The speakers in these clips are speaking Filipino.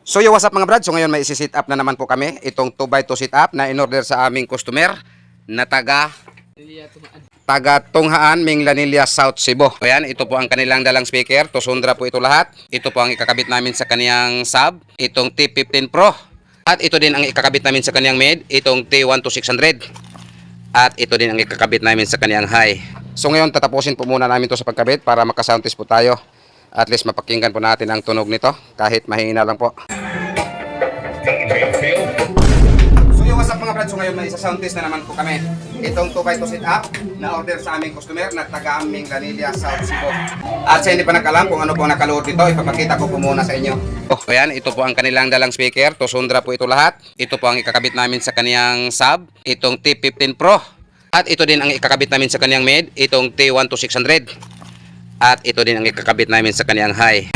So yo, what's up mga brad? So ngayon may isi-sit up na naman po kami. Itong 2x2 sit up na in-order sa aming customer na taga Tunghaan, Minglanilla, South Cebu. Ayan, ito po ang kanilang dalang speaker. Tosundra po ito lahat. Ito po ang ikakabit namin sa kaniyang sub, itong T15 Pro. At ito din ang ikakabit namin sa kaniyang mid, itong T12600. At ito din ang ikakabit namin sa kaniyang high. So ngayon tatapusin po muna namin ito sa pagkabit para makasound test po tayo. At least mapakinggan po natin ang tunog nito kahit mahina lang po. So yung what's up mga brad, so ngayon may isa sound test na naman po kami. Itong 2x2 sit up na order sa aming customer na taga Minglanilla, South Cebu. At sa hindi pa nakalam kung ano po nakaload dito, ipapakita ko po muna sa inyo. Ayan, ito po ang kanilang dalang speaker. Tosundra po ito lahat. Ito po ang ikakabit namin sa kaniyang sub, itong T15 Pro. At ito din ang ikakabit namin sa kaniyang mid, itong T12600. At ito din ang ikakabit namin sa kaniyang high.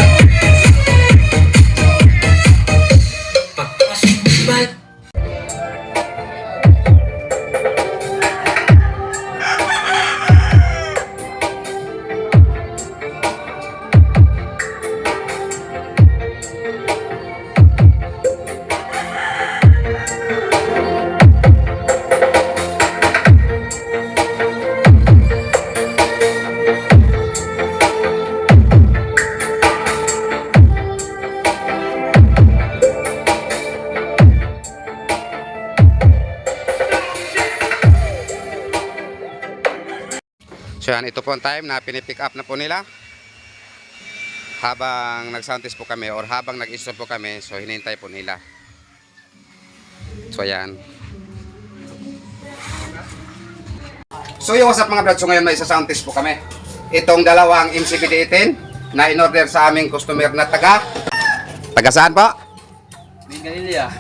So yan, ito po ang time na pinipick up na po nila. Habang nag-sound test po kami or habang nag-install po kami, so hinintay po nila. So yan. So yung what's up mga brad, so ngayon may isa sound test po kami. Itong dalawang MCB-D18 na in-order sa aming customer na taga saan po? Minglanilla.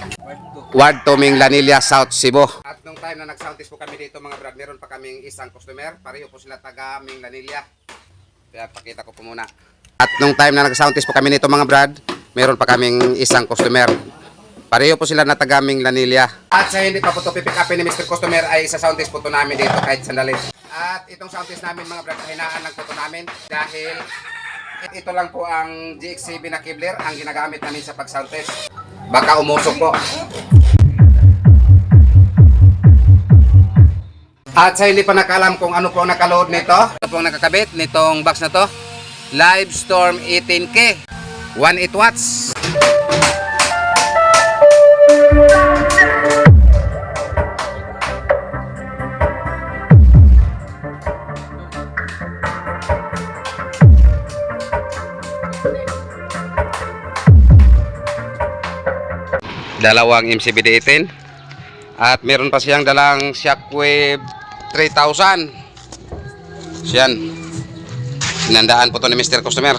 Ward to Minglanilla, South Cebu. At nung time na nag-sound test po kami dito mga brad, meron pa kaming isang customer. Pareho po sila taga Minglanilla. Kaya pakita ko po muna. At nung time na nag-sound test po kami dito mga brad, meron pa kaming isang customer. Pareho po sila na taga Minglanilla. At sa hindi pa po ito pipick up ni Mr. Customer ay isa sound test po ito namin dito kahit sandali. At itong sound test namin mga brad, kahinaan lang po ito namin dahil ito lang po ang GX7 na Kevlar ang ginagamit namin sa pag-sound test. Baka umusok po. At sa hindi pa nakalam kung ano po ang nakaload nito, ito po ang nakakabit nitong box na to, Livestorm 18K 18 watts. Dalawang MCB-D18 at meron pa siyang dalang Shockwave 3000. Siyan, sinandaan po to ni Mr. Customer.